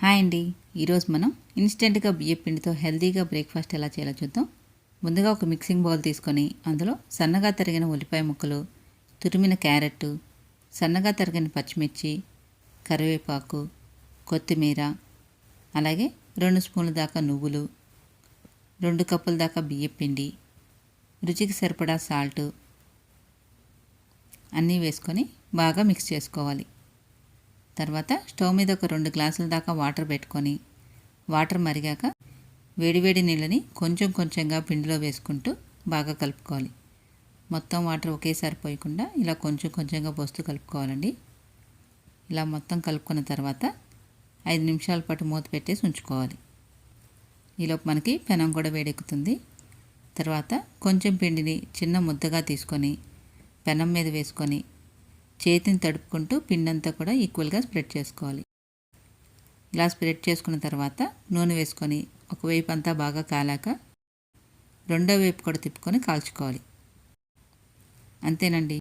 Hi అండి. ఈరోజు మనం ఇన్స్టెంట్గా బియ్యం పిండితో హెల్తీగా బ్రేక్ఫాస్ట్ ఎలా చేయాలో చూద్దాం. ముందుగా ఒక మిక్సింగ్ బౌల్ తీసుకొని అందులో సన్నగా తరిగిన ఉల్లిపాయ ముక్కలు, తురిమిన క్యారెట్, సన్నగా తరిగిన పచ్చిమిర్చి, కరివేపాకు, కొత్తిమీర, అలాగే 2 స్పూన్ల దాకా నువ్వులు, 2 కప్పుల దాకా బియ్యం పిండి, రుచికి సరిపడా సాల్ట్ అన్నీ వేసుకొని బాగా మిక్స్ చేసుకోవాలి. తర్వాత స్టవ్ మీద ఒక 2 గ్లాసుల దాకా వాటర్ పెట్టుకొని వాటర్ మరిగాక వేడివేడి నీళ్ళని కొంచెం కొంచెంగా పిండిలో వేసుకుంటూ బాగా కలుపుకోవాలి. మొత్తం వాటర్ ఒకేసారి పోయకుండా ఇలా కొంచెం కొంచెంగా పోస్తూ కలుపుకోవాలండి. ఇలా మొత్తం కలుపుకున్న తర్వాత 5 నిమిషాల పాటు మూత పెట్టేసి ఉంచుకోవాలి. ఈలోపు మనకి పెనం కూడా వేడెక్కుతుంది. తర్వాత కొంచెం పిండిని చిన్న ముద్దగా తీసుకొని పెనం మీద వేసుకొని చేతిని తడుపుకుంటూ పిండంతా కూడా ఈక్వల్గా స్ప్రెడ్ చేసుకోవాలి. ఇలా స్ప్రెడ్ చేసుకున్న తర్వాత నూనె వేసుకొని ఒకవైపు అంతా బాగా కాలాక రెండో వైపు కూడా తిప్పుకొని కాల్చుకోవాలి. అంతేనండి,